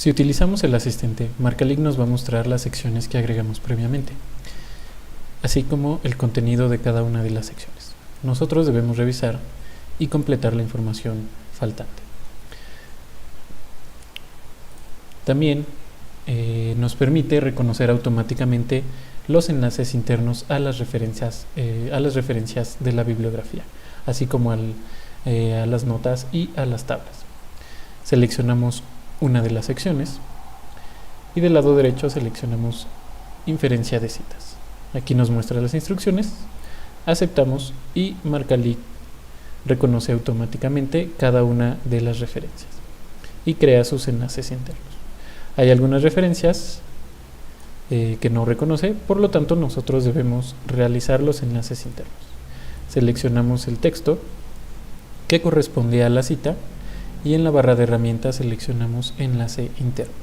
Si utilizamos el asistente, Marcalic nos va a mostrar las secciones que agregamos previamente, así como el contenido de cada una de las secciones. Nosotros debemos revisar y completar la información faltante. También nos permite reconocer automáticamente los enlaces internos a las referencias de la bibliografía, así como a las notas y a las tablas. Seleccionamos una de las secciones y del lado derecho seleccionamos inferencia de citas. Aquí nos muestra las instrucciones, aceptamos y Marcalic reconoce automáticamente cada una de las referencias y crea sus enlaces internos. Hay algunas referencias que no reconoce, por lo tanto nosotros debemos realizar los enlaces internos. Seleccionamos el texto que corresponde a la cita y en la barra de herramientas seleccionamos enlace interno.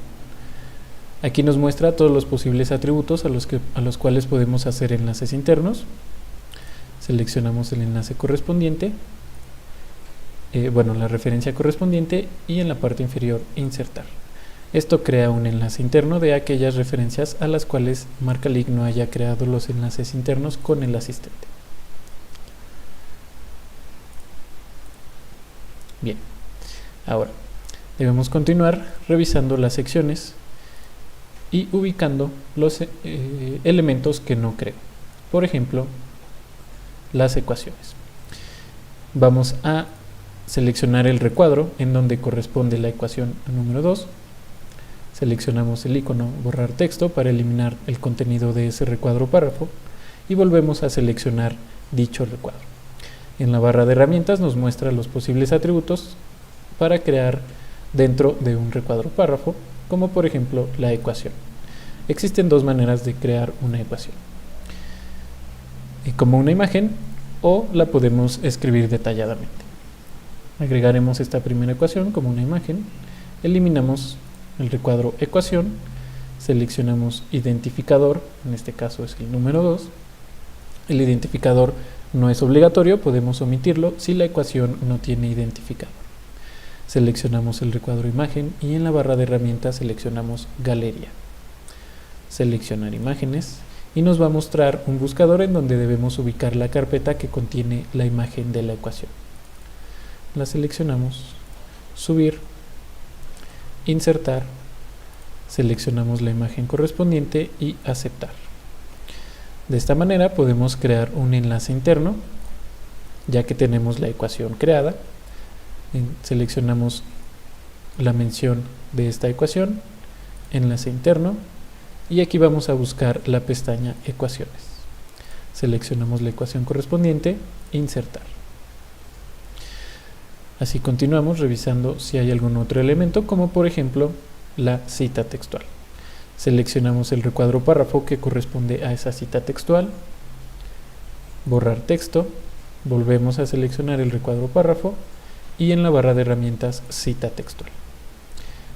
Aquí nos muestra todos los posibles atributos a los cuales podemos hacer enlaces internos. Seleccionamos el enlace correspondiente, la referencia correspondiente y en la parte inferior insertar. Esto crea un enlace interno de aquellas referencias a las cuales Marcalic no haya creado los enlaces internos con el asistente. Bien, ahora debemos continuar revisando las secciones y ubicando los elementos que no creo. Por ejemplo, las ecuaciones. Vamos a seleccionar el recuadro en donde corresponde la ecuación número 2. Seleccionamos el icono borrar texto para eliminar el contenido de ese recuadro párrafo y volvemos a seleccionar dicho recuadro. En la barra de herramientas nos muestra los posibles atributos para crear dentro de un recuadro párrafo, como por ejemplo la ecuación. Existen dos maneras de crear una ecuación: como una imagen o la podemos escribir detalladamente. Agregaremos esta primera ecuación como una imagen, eliminamos el recuadro ecuación, seleccionamos identificador, en este caso es el número 2. El identificador no es obligatorio, podemos omitirlo si la ecuación no tiene identificador. Seleccionamos el recuadro imagen y en la barra de herramientas seleccionamos galería. Seleccionar imágenes y nos va a mostrar un buscador en donde debemos ubicar la carpeta que contiene la imagen de la ecuación. La seleccionamos, subir, insertar, seleccionamos la imagen correspondiente y aceptar. De esta manera podemos crear un enlace interno, ya que tenemos la ecuación creada. Seleccionamos la mención de esta ecuación, enlace interno, y aquí vamos a buscar la pestaña ecuaciones. Seleccionamos la ecuación correspondiente, insertar. Así continuamos revisando si hay algún otro elemento, como por ejemplo la cita textual. Seleccionamos el recuadro párrafo que corresponde a esa cita textual, borrar texto, volvemos a seleccionar el recuadro párrafo y en la barra de herramientas cita textual.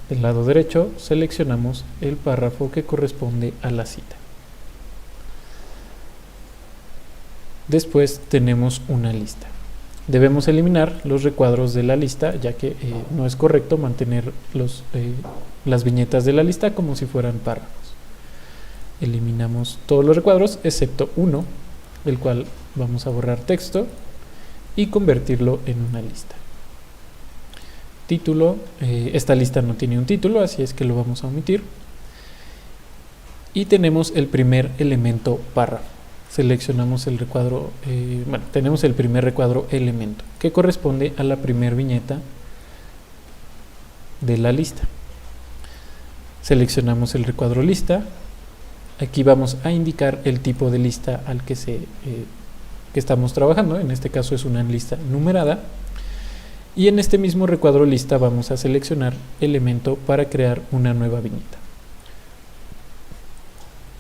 Del lado derecho seleccionamos el párrafo que corresponde a la cita. Después tenemos una lista. Debemos eliminar los recuadros de la lista, ya que no es correcto mantener las viñetas de la lista como si fueran párrafos. Eliminamos todos los recuadros excepto uno, el cual vamos a borrar texto y convertirlo en una lista. Título, esta lista no tiene un título, así es que lo vamos a omitir. Y tenemos el primer elemento párrafo. Seleccionamos el recuadro, tenemos el primer recuadro elemento, que corresponde a la primer viñeta de la lista. Seleccionamos el recuadro lista. Aquí vamos a indicar el tipo de lista al que estamos trabajando. En este caso es una lista numerada. Y en este mismo recuadro lista vamos a seleccionar elemento para crear una nueva viñeta.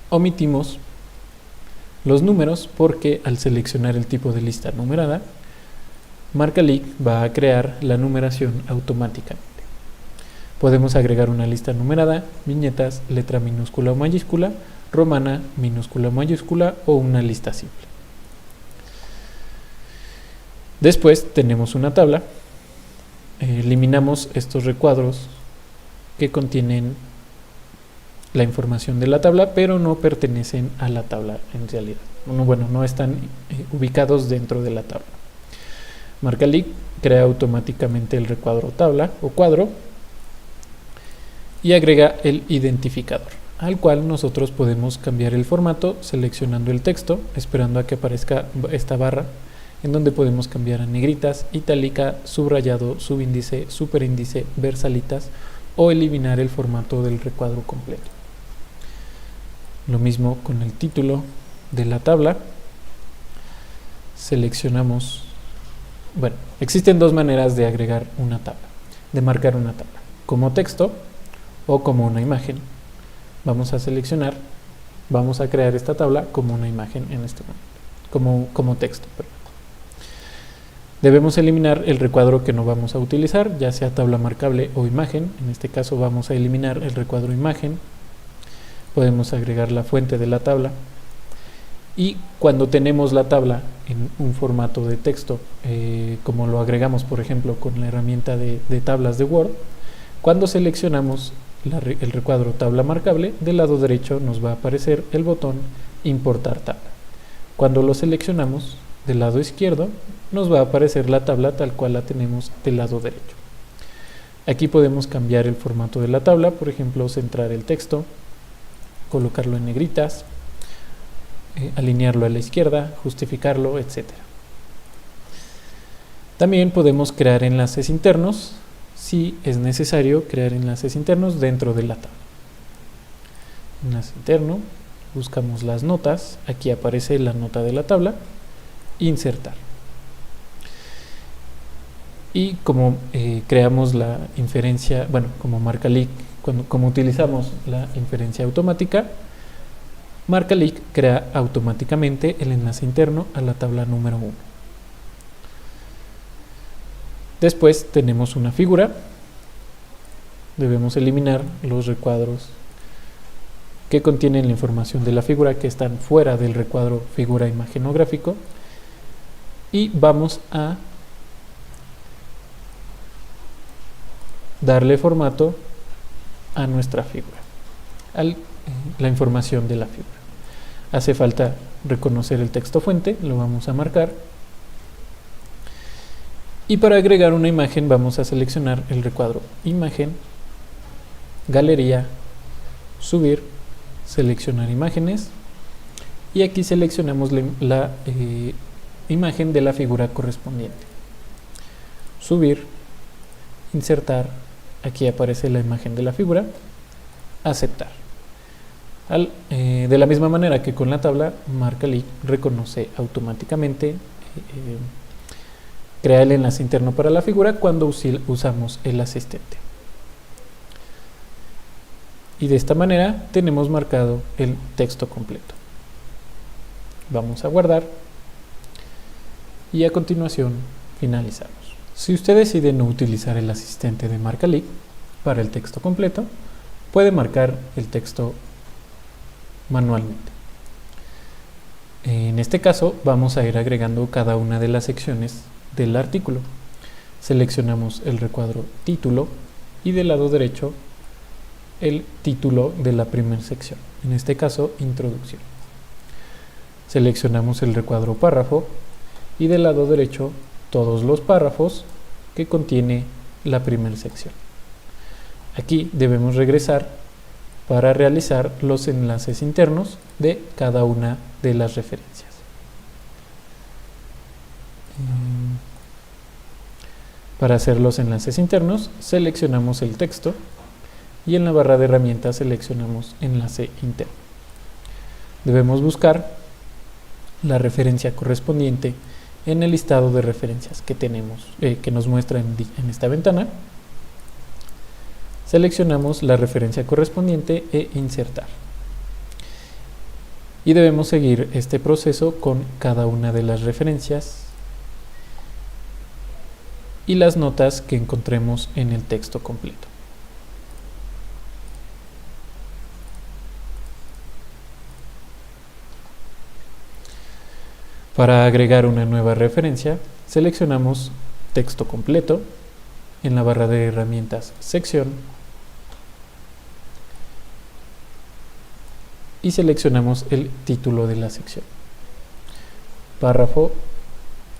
Omitimos los números porque al seleccionar el tipo de lista numerada, Marcalic va a crear la numeración automáticamente. Podemos agregar una lista numerada, viñetas, letra minúscula o mayúscula, romana, minúscula o mayúscula o una lista simple. Después tenemos una tabla. Eliminamos estos recuadros que contienen la información de la tabla, pero no pertenecen a la tabla en realidad. No están ubicados dentro de la tabla. MarcaLic crea automáticamente el recuadro tabla o cuadro y agrega el identificador, al cual nosotros podemos cambiar el formato seleccionando el texto, esperando a que aparezca esta barra, en donde podemos cambiar a negritas, itálica, subrayado, subíndice, superíndice, versalitas o eliminar el formato del recuadro completo. Lo mismo con el título de la tabla. Seleccionamos, existen dos maneras de agregar una tabla, de marcar una tabla, como texto o como una imagen. Vamos a seleccionar, vamos a crear esta tabla como una imagen en este momento, como texto. Debemos eliminar el recuadro que no vamos a utilizar, ya sea tabla marcable o imagen. En este caso vamos a eliminar el recuadro imagen. Podemos agregar la fuente de la tabla. Y cuando tenemos la tabla en un formato de texto, como lo agregamos por ejemplo con la herramienta de tablas de Word, cuando seleccionamos el recuadro tabla marcable, del lado derecho nos va a aparecer el botón importar tabla. Cuando lo seleccionamos del lado izquierdo, nos va a aparecer la tabla tal cual la tenemos del lado derecho. Aquí podemos cambiar el formato de la tabla, por ejemplo centrar el texto, colocarlo en negritas, alinearlo a la izquierda, justificarlo, etc. También podemos crear enlaces internos si es necesario crear enlaces internos dentro de la tabla. Enlace interno, buscamos las notas, aquí aparece la nota de la tabla, insertar. Y como creamos la inferencia, como MarcaLic, como utilizamos la inferencia automática, MarcaLic crea automáticamente el enlace interno a la tabla número 1. Después tenemos una figura. Debemos eliminar los recuadros que contienen la información de la figura, que están fuera del recuadro figura imagen o gráfico, y vamos a darle formato a nuestra figura, la información de la figura. Hace falta reconocer el texto fuente, lo vamos a marcar, y para agregar una imagen vamos a seleccionar el recuadro imagen, galería, subir, seleccionar imágenes, y aquí seleccionamos la imagen de la figura correspondiente. Subir, insertar, aquí aparece la imagen de la figura, aceptar. De la misma manera que con la tabla, MarcaLic reconoce automáticamente, crea el enlace interno para la figura cuando usamos el asistente. Y de esta manera tenemos marcado el texto completo. Vamos a guardar y a continuación finalizamos. Si usted decide no utilizar el asistente de MarcaLic para el texto completo, puede marcar el texto manualmente. En este caso vamos a ir agregando cada una de las secciones del artículo. Seleccionamos el recuadro título y del lado derecho el título de la primera sección, en este caso introducción. Seleccionamos el recuadro párrafo y del lado derecho todos los párrafos que contiene la primera sección. Aquí debemos regresar para realizar los enlaces internos de cada una de las referencias. Para hacer los enlaces internos, seleccionamos el texto y en la barra de herramientas seleccionamos enlace interno. Debemos buscar la referencia correspondiente en el listado de referencias que tenemos, que nos muestra en esta ventana. Seleccionamos la referencia correspondiente e insertar. Y debemos seguir este proceso con cada una de las referencias y las notas que encontremos en el texto completo. Para agregar una nueva referencia, seleccionamos texto completo, en la barra de herramientas sección, y seleccionamos el título de la sección. Párrafo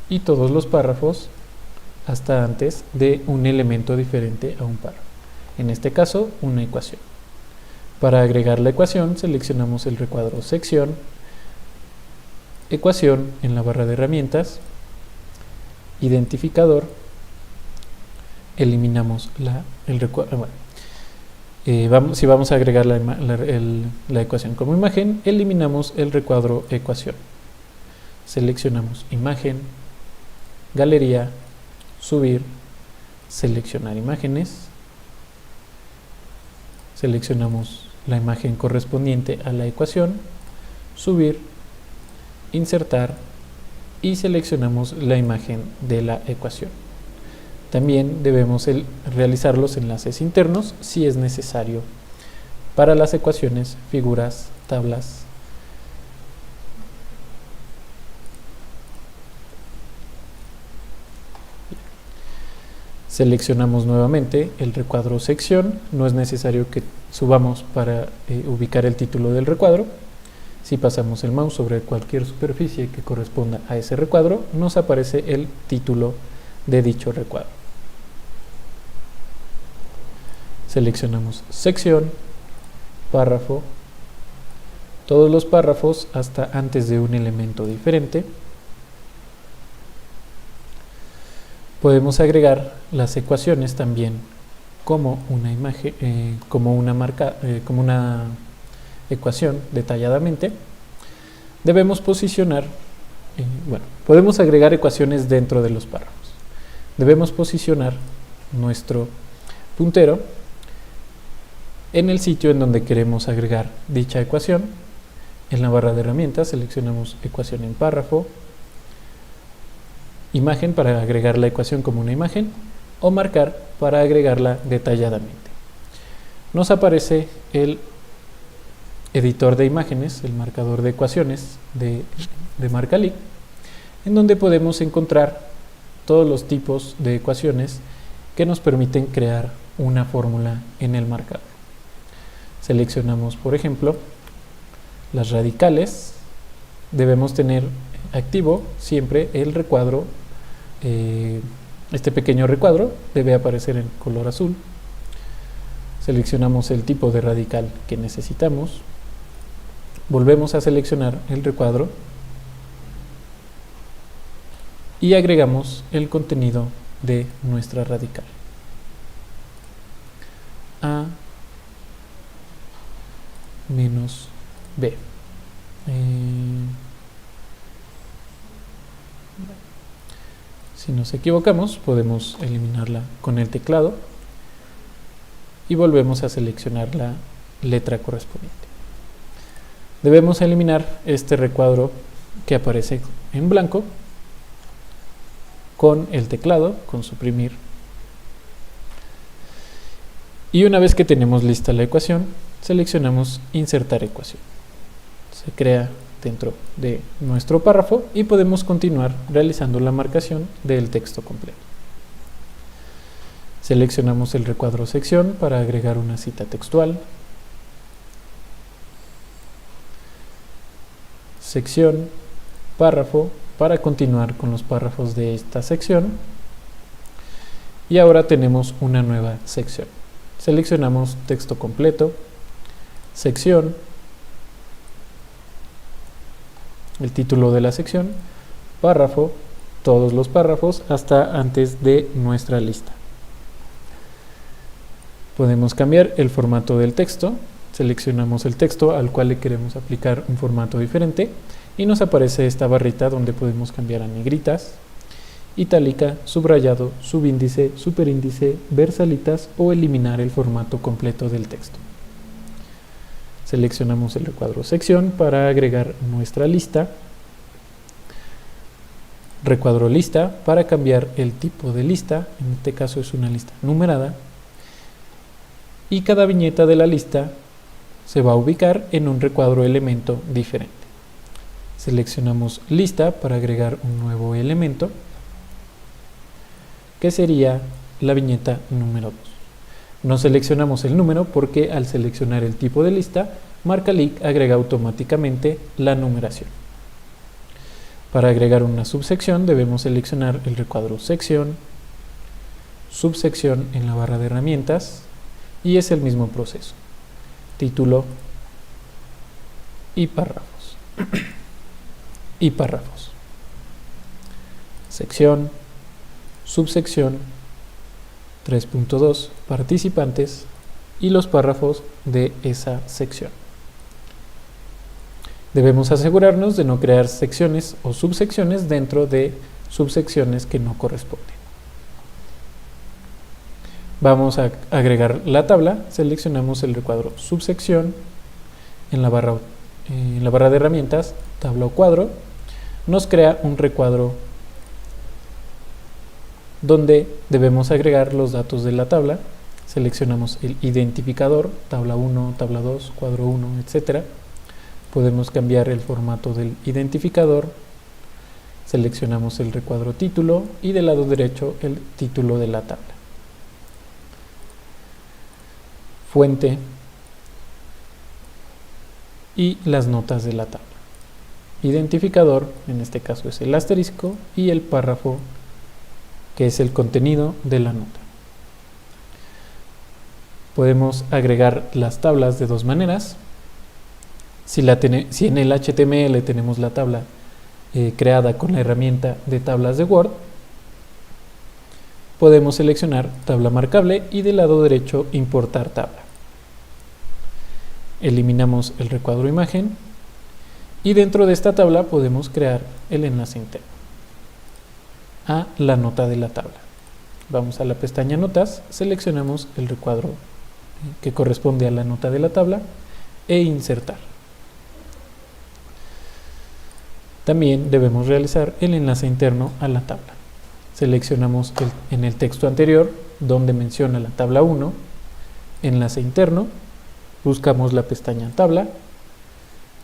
y todos los párrafos hasta antes de un elemento diferente a un párrafo. En este caso, una ecuación. Para agregar la ecuación, seleccionamos el recuadro sección, ecuación en la barra de herramientas, identificador, eliminamos el recuadro. Si vamos a agregar la ecuación como imagen, eliminamos el recuadro ecuación. Seleccionamos imagen, galería, subir, seleccionar imágenes, seleccionamos la imagen correspondiente a la ecuación, subir, insertar y seleccionamos la imagen de la ecuación. También debemos realizar los enlaces internos si es necesario para las ecuaciones, figuras, tablas. Seleccionamos nuevamente el recuadro sección, no es necesario que subamos para ubicar el título del recuadro. Si pasamos el mouse sobre cualquier superficie que corresponda a ese recuadro, nos aparece el título de dicho recuadro. Seleccionamos sección, párrafo, todos los párrafos hasta antes de un elemento diferente. Podemos agregar las ecuaciones también como una imagen, como una ecuación detalladamente. Debemos posicionar, podemos agregar ecuaciones dentro de los párrafos. Debemos posicionar nuestro puntero en el sitio en donde queremos agregar dicha ecuación. En la barra de herramientas seleccionamos ecuación en párrafo, imagen para agregar la ecuación como una imagen o marcar para agregarla detalladamente. Nos aparece el editor de imágenes, el marcador de ecuaciones de Marcalib, en donde podemos encontrar todos los tipos de ecuaciones que nos permiten crear una fórmula en el marcador. Seleccionamos, por ejemplo, las radicales. Debemos tener activo siempre el recuadro. Este pequeño recuadro debe aparecer en color azul. Seleccionamos el tipo de radical que necesitamos. Volvemos a seleccionar el recuadro y agregamos el contenido de nuestra radical. A menos B. Si nos equivocamos, podemos eliminarla con el teclado y volvemos a seleccionar la letra correspondiente. Debemos eliminar este recuadro que aparece en blanco con el teclado, con suprimir. Y una vez que tenemos lista la ecuación, seleccionamos insertar ecuación. Se crea dentro de nuestro párrafo y podemos continuar realizando la marcación del texto completo. Seleccionamos el recuadro sección para agregar una cita textual. Sección, párrafo, para continuar con los párrafos de esta sección. Y ahora tenemos una nueva sección. Seleccionamos texto completo, sección, el título de la sección, párrafo, todos los párrafos hasta antes de nuestra lista. Podemos cambiar el formato del texto. Seleccionamos el texto al cual le queremos aplicar un formato diferente y nos aparece esta barrita donde podemos cambiar a negritas, itálica, subrayado, subíndice, superíndice, versalitas o eliminar el formato completo del texto. Seleccionamos el recuadro sección para agregar nuestra lista, recuadro lista para cambiar el tipo de lista, en este caso es una lista numerada, y cada viñeta de la lista se va a ubicar en un recuadro elemento diferente. Seleccionamos lista para agregar un nuevo elemento, que sería la viñeta número 2. No seleccionamos el número porque al seleccionar el tipo de lista Marcalic agrega automáticamente la numeración. Para agregar una subsección debemos seleccionar el recuadro sección, subsección en la barra de herramientas y es el mismo proceso. Título y párrafos. Y párrafos. Sección, subsección, 3.2 participantes y los párrafos de esa sección. Debemos asegurarnos de no crear secciones o subsecciones dentro de subsecciones que no corresponden. Vamos a agregar la tabla, seleccionamos el recuadro subsección en la barra de herramientas, tabla o cuadro, nos crea un recuadro donde debemos agregar los datos de la tabla. Seleccionamos el identificador, tabla 1, tabla 2, cuadro 1, etc. Podemos cambiar el formato del identificador, seleccionamos el recuadro título y del lado derecho el título de la tabla. Fuente y las notas de la tabla. Identificador, en este caso es el asterisco, y el párrafo, que es el contenido de la nota. Podemos agregar las tablas de dos maneras. Si en el HTML tenemos la tabla creada con la herramienta de tablas de Word, podemos seleccionar tabla marcable y del lado derecho importar tabla. Eliminamos el recuadro imagen y dentro de esta tabla podemos crear el enlace interno a la nota de la tabla. Vamos a la pestaña Notas, seleccionamos el recuadro que corresponde a la nota de la tabla e insertar. También debemos realizar el enlace interno a la tabla. Seleccionamos en el texto anterior donde menciona la tabla 1, enlace interno, buscamos la pestaña Tabla,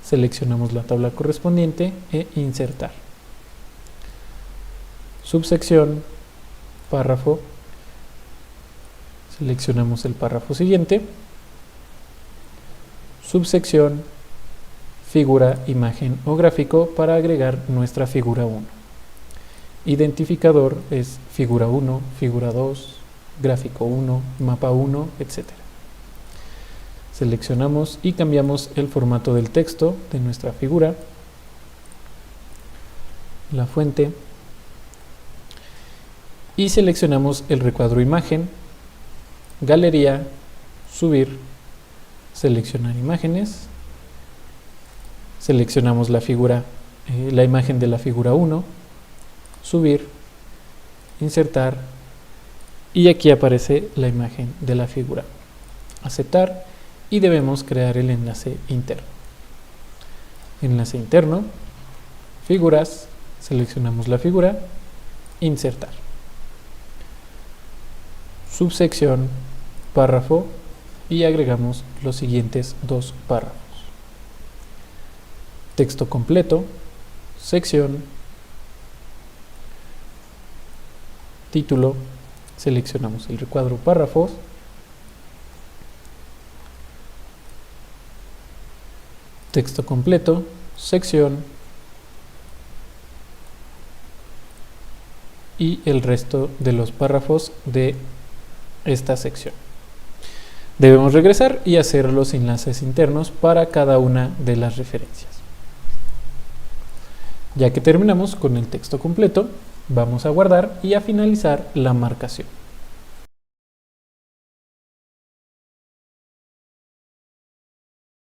seleccionamos la tabla correspondiente e insertar. Subsección, párrafo, seleccionamos el párrafo siguiente, subsección, figura, imagen o gráfico para agregar nuestra figura 1. Identificador es figura 1, figura 2, gráfico 1, mapa 1, etc. Seleccionamos y cambiamos el formato del texto de nuestra figura, la fuente, y seleccionamos el recuadro imagen, galería, subir, seleccionar imágenes, seleccionamos la figura, la imagen de la figura 1, subir, insertar y aquí aparece la imagen de la figura. Aceptar y debemos crear el enlace interno. Enlace interno, figuras, seleccionamos la figura, insertar. Subsección, párrafo y agregamos los siguientes dos párrafos. Texto completo, sección, título, seleccionamos el recuadro párrafos, texto completo, sección y el resto de los párrafos de esta sección. Debemos regresar y hacer los enlaces internos para cada una de las referencias. Ya que terminamos con el texto completo, vamos a guardar y a finalizar la marcación.